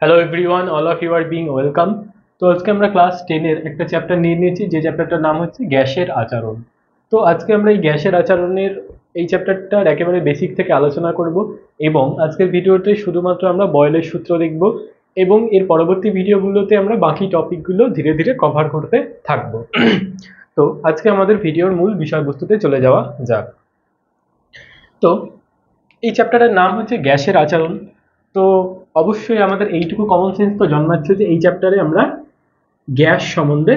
Hello everyone, all of you are being welcome. তো আজকে আমরা ক্লাস 10-এর একটা চ্যাপ্টার নিয়ে নিয়েছি, যে চ্যাপ্টারটার নাম হচ্ছে গ্যাসের আচরণ। তো আজকে আমরা এই গ্যাসের আচরণের এই চ্যাপ্টারটার একেবারে বেসিক থেকে আলোচনা করব, এবং আজকের ভিডিওতে শুধুমাত্র আমরা বয়েলের সূত্র দেখব, এবং এর পরবর্তী ভিডিওগুলোতে আমরা বাকি টপিকগুলো ধীরে ধীরে কভার করতে থাকবো। তো আজকে আমাদের ভিডিওর মূল বিষয়বস্তুতে চলে যাওয়া যাক। তো এই চ্যাপ্টারের নাম হচ্ছে গ্যাসের আচরণ। তো অবশ্যই আমাদের এইটুকু কমন সেন্স তো জন্মাচ্ছে যে এই চ্যাপ্টারে আমরা গ্যাস সম্বন্ধে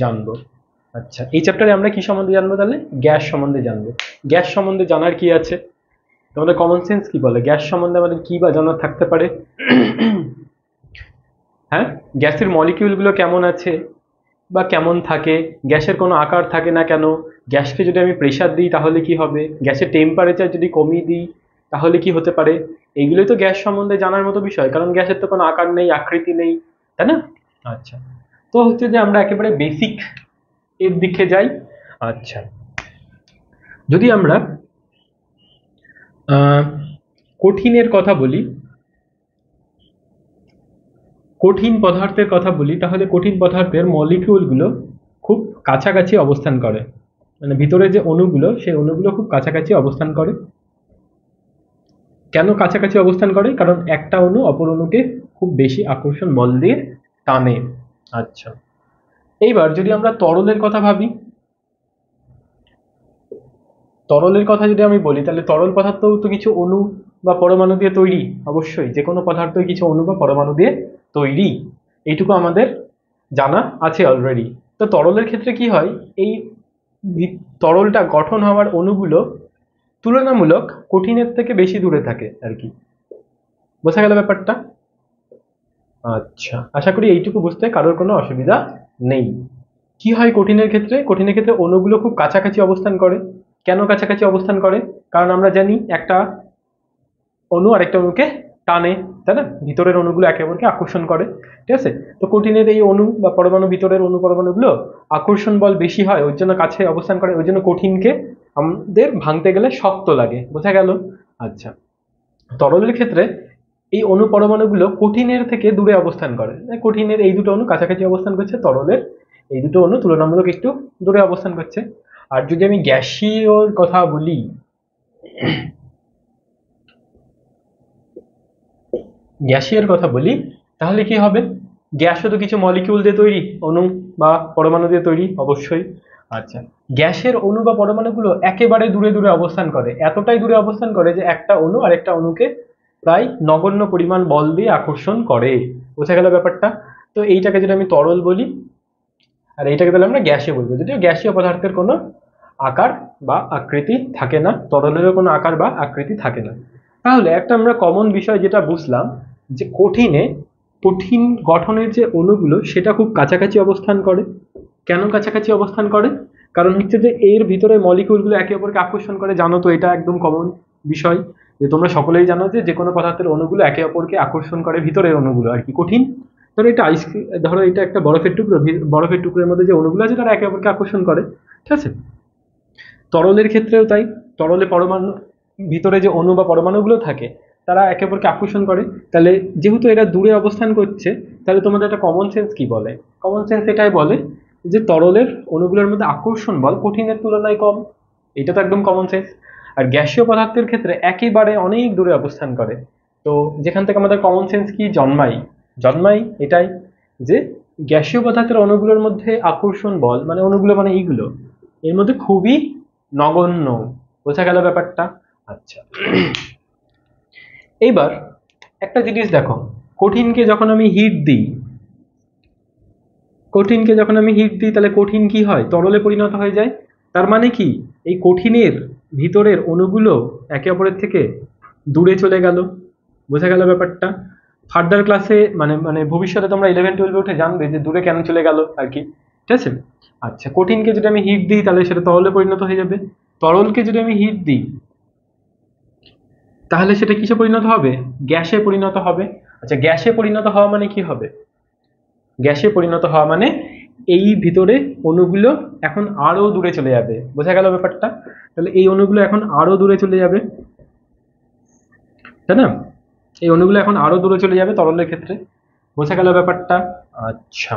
জানবো। আচ্ছা, এই চ্যাপ্টারে আমরা কি সম্বন্ধে জানবো? তাহলে গ্যাস সম্বন্ধে জানবো। গ্যাস সম্বন্ধে জানার কি আছে? তোমাদের কমন সেন্স কি বলে গ্যাস সম্বন্ধে আমাদের কি বা জানার থাকতে পারে? হ্যাঁ, গ্যাসের মলিকিউলগুলো কেমন আছে বা কেমন থাকে, গ্যাসের কোনো আকার থাকে না কেন, গ্যাসকে যদি আমি প্রেসার দিই তাহলে কি হবে, গ্যাসের টেম্পারেচার যদি কমিয়ে দিই তাহলে কি হতে পারে, এইগুলোই তো গ্যাস সম্বন্ধে জানার মতো বিষয়, কারণ গ্যাসের তো কোনো আকার নেই, আকৃতি নেই, তাই না? আচ্ছা, তো হচ্ছে যে আমরা একেবারে বেসিক এর দিকে যাই। আচ্ছা, যদি আমরা কঠিনের কথা বলি, কঠিন পদার্থের কথা বলি, তাহলে কঠিন পদার্থের মলিকিউলগুলো খুব কাছাকাছি অবস্থান করে, মানে ভিতরে যে অণুগুলো, সেই অণুগুলো খুব কাছাকাছি অবস্থান করে। কেন কাছাকাছি অবস্থান করে? কারণ একটা অণু অপর অণুকে খুব বেশি আকর্ষণ বল দিয়ে টানে। আচ্ছা, এইবার যদি আমরা তরলের কথা ভাবি, তরলের কথা যদি আমি বলি, তাহলে তরল পদার্থ তো কিছু অণু বা পরমাণু দিয়ে তৈরি। অবশ্যই যে কোনো পদার্থই কিছু অণু বা পরমাণু দিয়ে তৈরি, এইটুকু আমাদের জানা আছে অলরেডি। তো তরলের ক্ষেত্রে কি হয়, এই তরলটা গঠন হওয়ার অণুগুলো তুলনামূলক কঠিনের থেকে বেশি দূরে থাকে আর কি। বোঝা গেল ব্যাপারটা? আচ্ছা, আশা করি এইটুকু বুঝতে কারোর কোনো অসুবিধা নেই। কি হয় কঠিনের ক্ষেত্রে? কঠিনের ক্ষেত্রে অণুগুলো খুব কাছাকাছি অবস্থান করে। কেন কাছাকাছি অবস্থান করে? কারণ আমরা জানি একটা অণু আরেকটা অণুকে টানে, তাই না? ভিতরের অণুগুলো একে অপরকে আকর্ষণ করে, ঠিক আছে? তো কঠিনের এই অণু বা পরমাণু, ভিতরের অণু পরমাণুগুলো আকর্ষণ বল বেশি হয়, ওই জন্য কাছে অবস্থান করে, ওই জন্য কঠিনকে আমাদের ভাঙতে গেলে শক্ত লাগে। বোঝা গেল? আচ্ছা, তরলের ক্ষেত্রে এই অণু পরমাণুগুলো কঠিনের থেকে দূরে অবস্থান করে। কঠিনের এই দুটো অণু কাছাকাছি অবস্থান করছে, তরলের এই দুটো অণু তুলনামূলক একটু দূরে অবস্থান করছে। আর যদি আমি গ্যাসীয়র কথা বলি, গ্যাসীয়ের কথা বলি, তাহলে কি হবে? গ্যাসও তো কিছু মলিকিউল দিয়ে তৈরি, অণু বা পরমাণু দিয়ে তৈরি, অবশ্যই। আচ্ছা, গ্যাসের অণু বা পরমাণুগুলো একেবারে দূরে দূরে অবস্থান করে, এতটাই দূরে অবস্থান করে যে একটা অণু আরেকটা অণুকে প্রায় নগণ্য পরিমাণ বল দিয়ে আকর্ষণ করে। বোঝা গেল ব্যাপারটা? তো এইটাকে যদি আমি তরল বলি, আর এইটাকে তাহলে আমরা গ্যাসীয় বলবো, যদিও গ্যাসীয় পদার্থের কোনো আকার বা আকৃতি থাকে না, তরলেরও কোনো আকার বা আকৃতি থাকে না। তাহলে একটা আমরা কমন বিষয় যেটা বুঝলাম, যে কঠিন গঠনের যে অণুগুলো সেটা খুব কাছাকাছি অবস্থান করে। কেন কাছাকাছি অবস্থান করে? কারণ হচ্ছে যে এর ভিতরে মলিকিউলগুলো একে অপরকে আকর্ষণ করে, জানো তো, এটা একদম কমন বিষয়, যে তোমরা সকলেই জানো যে যে কোনো পদার্থের অণুগুলো একে অপরকে আকর্ষণ করে, ভিতরের অণুগুলো আর কি। কঠিন, ধরো এটা আইসক্রিম, ধরো এটা একটা বরফের টুকরো, বরফের টুকরোর মধ্যে যে অণুগুলো আছে তারা একে অপরকে আকর্ষণ করে, ঠিক আছে? তরলের ক্ষেত্রেও তাই। তরলে পরমাণু, ভিতরে যে অণু বা পরমাণুগুলো থাকে তারা একে অপরকে আকর্ষণ করে। তাহলে যেহেতু এরা দূরে অবস্থান করছে, তাহলে তোমাদের একটা কমন সেন্স কি বলে? কমন সেন্স এটাই বলে যে তরলের অণুগুলোর মধ্যে আকর্ষণ বল কঠিনের তুলনায় কম। এটা তো একদম কমন সেন্স। আর গ্যাসীয় পদার্থের ক্ষেত্রে একেবারে অনেক দূরে অবস্থান করে। তো যেখান থেকে আমাদের কমন সেন্স কি জন্মাই এটাই, যে গ্যাসীয় পদার্থের অণুগুলোর মধ্যে আকর্ষণ বল, মানে অণুগুলো মানে এইগুলো, এর মধ্যে খুবই নগণ্য। বোঝা গেল ব্যাপারটা? আচ্ছা, এইবার একটা জিনিস দেখো, কঠিনকে যখন আমি হিট দিই, তাহলে কঠিন কি হয়? তরলে পরিণত হয়ে যায়। তার মানে কি, এই কঠিনের ভিতরের অণুগুলো একে অপরের থেকে দূরে চলে গেল। বোঝা গেল ব্যাপারটা? ফার্দার ক্লাসে মানে মানে ভবিষ্যতে তোমরা 11-12 উঠে জানবে যে দূরে কেন চলে গেল আর কি, ঠিক আছে? আচ্ছা, কঠিনকে যদি আমি হিট দিই তাহলে সেটা তরলে পরিণত হয়ে যাবে। তরলকে যদি আমি হিট দিই তাহলে সেটা কিসে পরিণত হবে? গ্যাসে পরিণত হবে। আচ্ছা, গ্যাসে পরিণত হওয়া মানে কি হবে? গ্যাসে পরিণত হওয়া মানে এই ভিতরে অণুগুলো এখন আরো দূরে চলে যাবে। বোঝা গেল ব্যাপারটা? তাহলে এই অণুগুলো এখন আরো দূরে চলে যাবে, তাই না? এই অণুগুলো এখন আরো দূরে চলে যাবে তরলের ক্ষেত্রে। বোঝা গেল ব্যাপারটা? আচ্ছা,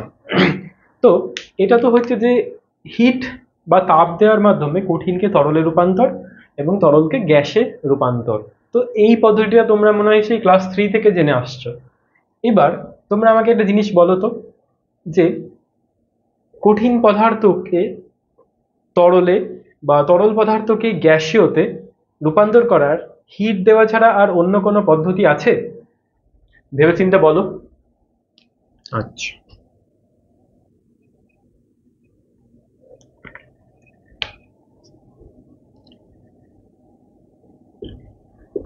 তো এটা তো হচ্ছে যে হিট বা তাপ দেওয়ার মাধ্যমে কঠিনকে তরলে রূপান্তর এবং তরলকে গ্যাসে রূপান্তর। তো এই পদ্ধতিটা তোমরা মনে হয় সেই ক্লাস 3 থেকে জেনে আসছো। এবার তোমরা আমাকে একটা জিনিস বলো তো, যে কঠিন পদার্থকে তরলে বা তরল পদার্থকে গ্যাসীয়তে রূপান্তর করার হিট দেওয়া ছাড়া আর অন্য কোনো পদ্ধতি আছে? ভেবেচিন্তে বলো। আচ্ছা,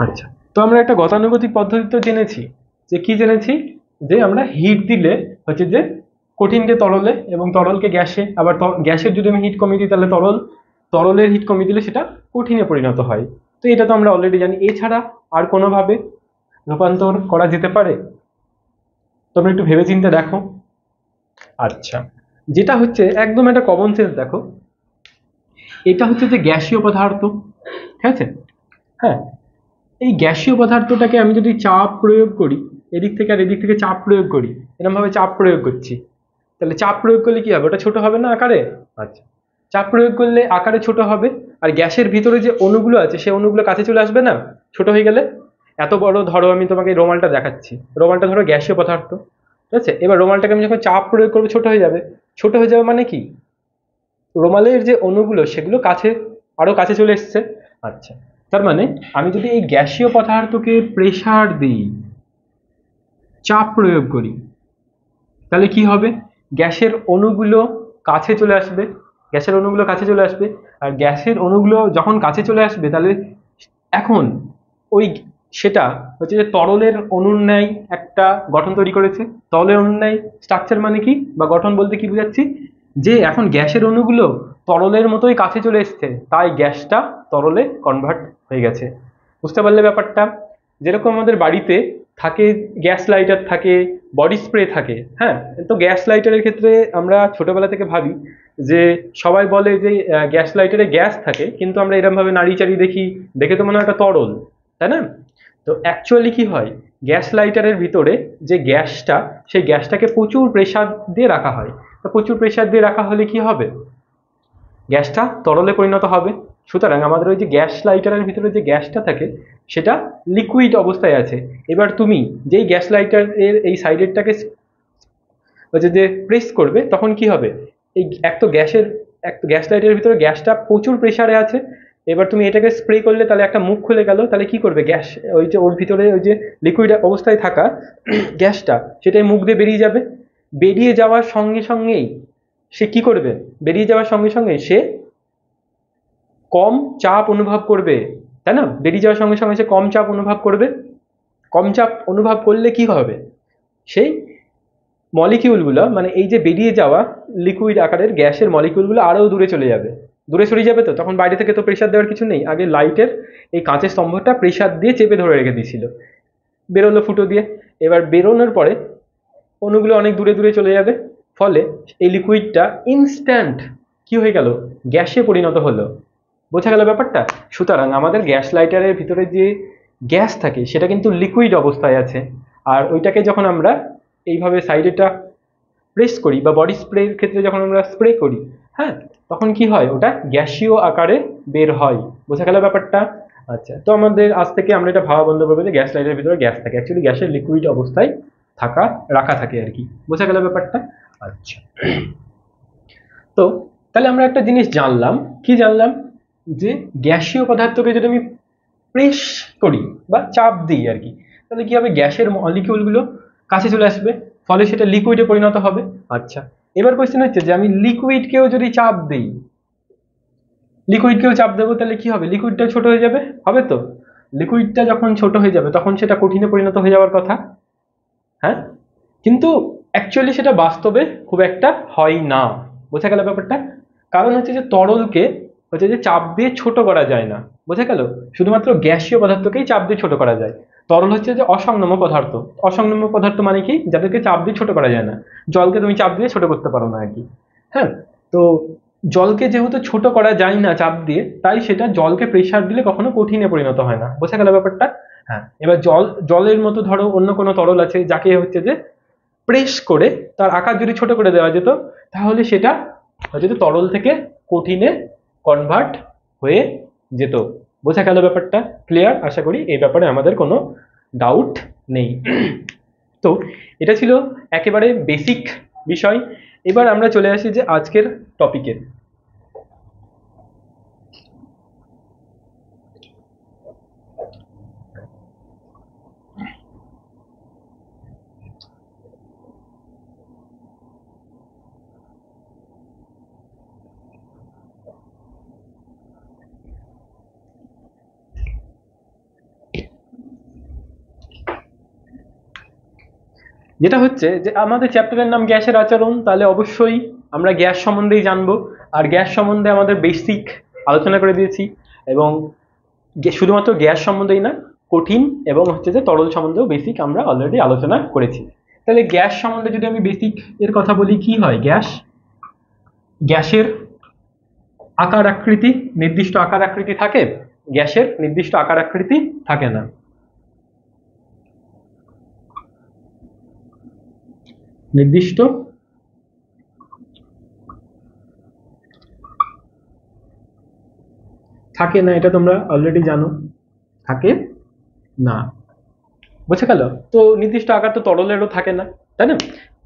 আচ্ছা, তো আমরা একটা গতানুগতিক পদ্ধতি তো জেনেছি, যে কি জেনেছি, যে আমরা হিট দিলে হচ্ছে যে কঠিনকে তরলে এবং তরলকে গ্যাসে, আবার গ্যাসের যদি আমি হিট কমিয়ে দিই তাহলে তরলের হিট কমিয়ে দিলে সেটা কঠিনে পরিণত হয়। তো এটা তো আমরা অলরেডি জানি। এছাড়া আর কোনোভাবে রূপান্তর করা যেতে পারে? তোমরা একটু ভেবেচিন্তে দেখো। আচ্ছা, যেটা হচ্ছে একদম একটা কমন সেন্স দেখো, এটা হচ্ছে যে গ্যাসীয় পদার্থ, ঠিক আছে? হ্যাঁ, এই গ্যাসীয় পদার্থটাকে আমি যদি চাপ প্রয়োগ করি, এদিক থেকে আর এদিক থেকে চাপ প্রয়োগ করি, এরকম ভাবে চাপ প্রয়োগ করছি, তাহলে চাপ প্রয়োগ করলে কি হবে? ওটা ছোট হবে না আকারে? আচ্ছা, চাপ প্রয়োগ করলে আকারে ছোট হবে, আর গ্যাসের ভিতরে যে অণুগুলো আছে সেই অণুগুলো কাছে চলে আসবে না ছোট হয়ে গেলে? এত বড় ধরো, আমি তোমাকে এই রোমালটা দেখাচ্ছি, রোমালটা ধরো গ্যাসীয় পদার্থ, ঠিক আছে? এবার রোমালটাকে আমি যখন চাপ প্রয়োগ করবো ছোট হয়ে যাবে। ছোট হয়ে যাবে মানে কি? রোমালের যে অণুগুলো সেগুলো কাছে, আরো কাছে চলে এসছে। আচ্ছা, তার মানে আমি যদি এই গ্যাসীয় পদার্থকে প্রেসার দিই, চাপ প্রয়োগ করি, তাহলে কি হবে? গ্যাসের অণুগুলো কাছে চলে আসবে, গ্যাসের অণুগুলো কাছে চলে আসবে। আর গ্যাসের অণুগুলো যখন কাছে চলে আসবে, তাহলে এখন ওই সেটা হচ্ছে যে তরলের অণুর ন্যায় একটা গঠন তৈরি করেছে। তরলের অণুর ন্যায় স্ট্রাকচার মানে কি, বা গঠন বলতে কি বোঝাচ্ছি, যে এখন গ্যাসের অণুগুলো তরলের মতোই কাছে চলে এসছে, তাই গ্যাসটা তরলে কনভার্ট হয়ে গেছে। বুঝতে পারলে ব্যাপারটা? যেরকম আমাদের বাড়িতে থাকে, গ্যাস লাইটার থাকে, বডি স্প্রে থাকে, হ্যাঁ? তো গ্যাস লাইটারের ক্ষেত্রে আমরা ছোটবেলা থেকে ভাবি যে সবাই বলে যে গ্যাস লাইটারে গ্যাস থাকে, কিন্তু আমরা এরকম ভাবে নাড়ি চাড়ি দেখি, দেখে তো মনে হয় একটা তরল, তাই না? তো অ্যাকচুয়ালি কি হয়, গ্যাস লাইটারের ভিতরে যে গ্যাসটা, সেই গ্যাসটাকে প্রচুর প্রেসার দিয়ে রাখা হয়। তো প্রচুর প্রেসার দিয়ে রাখা হলে কি হবে? গ্যাসটা তরলে পরিণত হবে। সুতরাং আমাদের ওই যে গ্যাস লাইটারের ভিতরে যে গ্যাসটা থাকে সেটা লিকুইড অবস্থায় আছে। এবার তুমি যেই গ্যাস লাইটারের এই সাইডেরটাকে হচ্ছে যে প্রেস করবে, তখন কি হবে? এই এক তো গ্যাস লাইটারের ভিতরে গ্যাসটা প্রচুর প্রেসারে আছে। এবার তুমি এটাকে স্প্রে করলে, তাহলে একটা মুখ খুলে গেল, তাহলে কি করবে? গ্যাস, ওই যে ওর ভিতরে ওই যে লিকুইড অবস্থায় থাকা গ্যাসটা, সেটাই মুখ দিয়ে বেরিয়ে যাবে। বেরিয়ে যাওয়ার সঙ্গে সঙ্গেই সে কি করবে? বেরিয়ে যাওয়ার সঙ্গে সঙ্গে সে কম চাপ অনুভব করবে, তাই না? বেরিয়ে যাওয়ার সঙ্গে সঙ্গে সে কম চাপ অনুভব করবে। কম চাপ অনুভব করলে কি হবে? সেই মলিকিউলগুলো, মানে এই যে বেরিয়ে যাওয়া লিকুইড আকারের গ্যাসের মলিকিউলগুলো আরও দূরে চলে যাবে, দূরে সরে যাবে। তো তখন বাইরে থেকে তো প্রেশার দেওয়ার কিছু নেই, আগে লাইটের এই কাঁচের স্তম্ভটা প্রেশার দিয়ে চেপে ধরে রেখে দিয়েছিল, বেরোলো ফুটো দিয়ে। এবার বেরোনোর পরে অণুগুলো অনেক দূরে দূরে চলে যাবে, ফলে এই লিকুইডটা ইনস্ট্যান্ট কি হয়ে গেল? গ্যাসে পরিণত হলো। বোঝা গেল ব্যাপারটা? সুতরাং আমাদের গ্যাস লাইটারের ভিতরে যে গ্যাস থাকে সেটা কিন্তু লিকুইড অবস্থায় আছে, আর ওইটাকে যখন আমরা এইভাবে সাইডেটা প্রেস করি বা বডি স্প্রের ক্ষেত্রে যখন আমরা স্প্রে করি, হ্যাঁ, তখন কি হয়? ওটা গ্যাসীয় আকারে বের হয়। বোঝা গেল ব্যাপারটা? আচ্ছা, তো আমাদের আজ থেকে আমরা এটা ভাবা বন্ধ করবো যে গ্যাস লাইটের ভিতরে গ্যাস থাকে, অ্যাকচুয়ালি গ্যাসের লিকুইড অবস্থায় রাখা থাকে আর কি। বোঝা গেল ব্যাপারটা? আচ্ছা, তো তাহলে আমরা একটা জিনিস জানলাম, কি জানলাম? যে গ্যাসীয় পদার্থকে যদি আমি প্রেস করি বা চাপ দিই আর কি, তাহলে কি হবে? গ্যাসের মলিকিউলগুলো কাছে চলে আসবে, ফলে সেটা লিকুইডে পরিণত হবে। আচ্ছা, এবার কোয়েশ্চেন হচ্ছে যে আমি লিকুইডকেও যদি চাপ দিই, লিকুইডকেও চাপ দেবো, তাহলে কি হবে? লিকুইডটা ছোট হয়ে যাবে, হবে তো? লিকুইডটা যখন ছোট হয়ে যাবে তখন সেটা কঠিনে পরিণত হয়ে যাওয়ার কথা, হ্যাঁ? কিন্তু অ্যাকচুয়ালি সেটা বাস্তবে খুব একটা হয় না। বোঝা গেল ব্যাপারটা? কারণ হচ্ছে যে তরলকে হচ্ছে যে চাপ দিয়ে ছোট করা যায় না। বোঝা গেল? শুধুমাত্র গ্যাসীয় পদার্থকেই চাপ দিয়ে ছোট করা যায়। তরল হচ্ছে যে অসংনম্য পদার্থ। অসংনম্য পদার্থ মানে কি? যাদেরকে চাপ দিয়ে ছোট করা যায় না। জলকে তুমি চাপ দিয়ে ছোট করতে পারো না আর কি, হ্যাঁ? তো জলকে যেহেতু ছোট করা যায় না চাপ দিয়ে, তাই সেটা জলকে প্রেসার দিলে কখনো কঠিনে পরিণত হয় না। বোঝা গেল ব্যাপারটা? হ্যাঁ, এবার জলের মতো ধরো অন্য কোনো তরল আছে যাকে হচ্ছে যে প্রেস করে তার আকার যদি ছোট করে দেওয়া যেত, তাহলে সেটা হয়তো তরল থেকে কঠিনে কনভার্ট হয়ে যেত। বোঝা গেল ব্যাপারটা? ক্লিয়ার? আশা করি এই ব্যাপারে আমাদের কোনো ডাউট নেই। তো এটা ছিল একেবারে বেসিক বিষয়। এবার আমরা চলে আসি যে আজকের টপিকে। যেটা হচ্ছে যে আমাদের চ্যাপ্টারের নাম গ্যাসের আচরণ, তাহলে অবশ্যই আমরা গ্যাস সম্বন্ধেই জানবো। আর গ্যাস সম্বন্ধে আমাদের বেসিক আলোচনা করে দিয়েছি, এবং শুধুমাত্র গ্যাস সম্বন্ধেই না, কঠিন এবং হচ্ছে যে তরল সম্বন্ধেও বেসিক আমরা অলরেডি আলোচনা করেছি। তাহলে গ্যাস সম্বন্ধে যদি আমি বেসিক এর কথা বলি, কি হয় গ্যাস? গ্যাসের আকার আকৃতি, নির্দিষ্ট আকার আকৃতি থাকে? গ্যাসের নির্দিষ্ট আকার আকৃতি থাকে না। নির্দিষ্ট থাকে না, এটা তোমরা অলরেডি জানো, থাকে না। বুঝে গেল? তো নির্দিষ্ট আকার তো তরলেরও থাকে না, তাই না?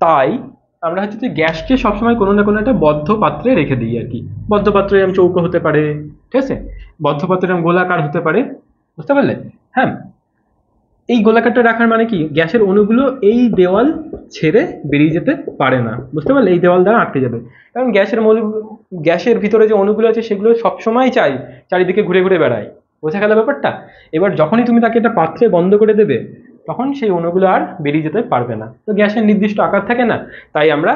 তাই আমরা হচ্ছে যে গ্যাসকে সবসময় কোনো না কোনো একটা বদ্ধ পাত্রে রেখে দিই আর কি। বদ্ধ পাত্র এরকম চৌকো হতে পারে, ঠিক আছে? বদ্ধ পাত্র এরকম গোলাকার হতে পারে, বুঝতে পারলে? হ্যাঁ, এই গোলাকারটা রাখার মানে কি, গ্যাসের অণুগুলো এই দেওয়াল ছেড়ে বেরিয়ে যেতে পারে না, বুঝতে পারলে? এই দেওয়াল দ্বারা আটকে যাবে, কারণ গ্যাসের ভিতরে যে অণুগুলো আছে সেগুলো সবসময় চাই চারিদিকে ঘুরে ঘুরে বেড়ায়। বোঝা গেল ব্যাপারটা? এবার যখনই তুমি তাকে একটা পাত্রে বন্ধ করে দেবে, তখন সেই অণুগুলো আর বেরিয়ে যেতে পারবে না। তো গ্যাসের নির্দিষ্ট আকার থাকে না, তাই আমরা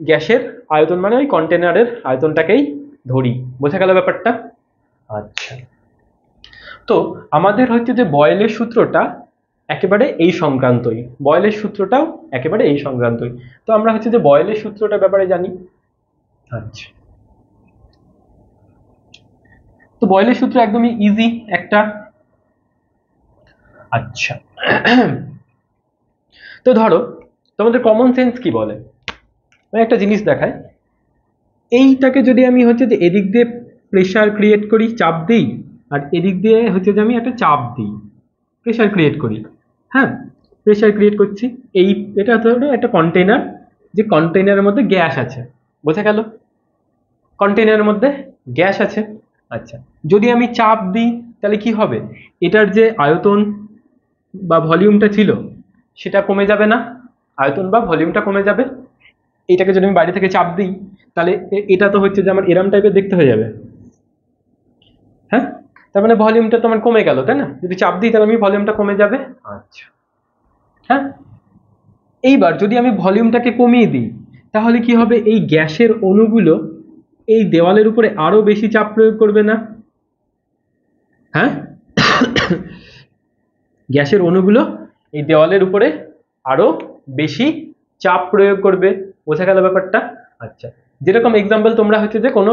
গ্যাসের আয়তন মানে ওই কন্টেনারের আয়তনটাকেই ধরি। বোঝা গেল ব্যাপারটা? আচ্ছা, তো আমাদের হচ্ছে যে বয়েলের সূত্রটা একেবারে এই সংক্রান্তই, বয়েলের সূত্রটাও একেবারে এই সংক্রান্তই। তো আমরা হচ্ছে যে বয়েলের সূত্রটা ব্যাপারে জানি। আচ্ছা, তো বয়েলের সূত্র একদমই ইজি একটা। আচ্ছা, তো ধরো তোমাদের কমন সেন্স কি বলে, মানে একটা জিনিস দেখায়, এইটাকে যদি আমি হচ্ছে যে এদিক দিয়ে প্রেশার ক্রিয়েট করি, চাপ দিই, আর এদিক দিয়ে হচ্ছে যে আমি একটা চাপ দিই, প্রেশার ক্রিয়েট করি। হ্যাঁ, প্রেশার ক্রিয়েট করছি। এই এটা ধরো একটা কন্টেইনার, যে কন্টেইনারের মধ্যে গ্যাস আছে। বোঝা গেল? কন্টেইনারের মধ্যে গ্যাস আছে। আচ্ছা, যদি আমি চাপ দিই তাহলে কি হবে? এটার যে আয়তন বা ভলিউমটা ছিল সেটা কমে যাবে না? আয়তন বা ভলিউমটা কমে যাবে। এটাকে যদি আমি বাইরে থেকে চাপ দিই, তাহলে এটা তো হচ্ছে যে আমার এরম টাইপের দেখতে হয়ে যাবে। হ্যাঁ, তার মানে ভলিউমটা তো আমার কমে গেল, তাই না? যদি চাপ দিই তাহলে আমি ভলিউমটা কমে যাবে। আচ্ছা, হ্যাঁ, এইবার যদি আমি ভলিউমটাকে কমিয়ে দিই, তাহলে কি হবে? এই গ্যাসের অণুগুলো এই দেওয়ালের উপরে আরো বেশি চাপ প্রয়োগ করবে না? হ্যাঁ, গ্যাসের অণুগুলো এই দেওয়ালের উপরে আরো বেশি চাপ প্রয়োগ করবে। বোঝা গেল ব্যাপারটা? আচ্ছা, যেরকম এক্সাম্পল তোমরা হচ্ছে যে কোনো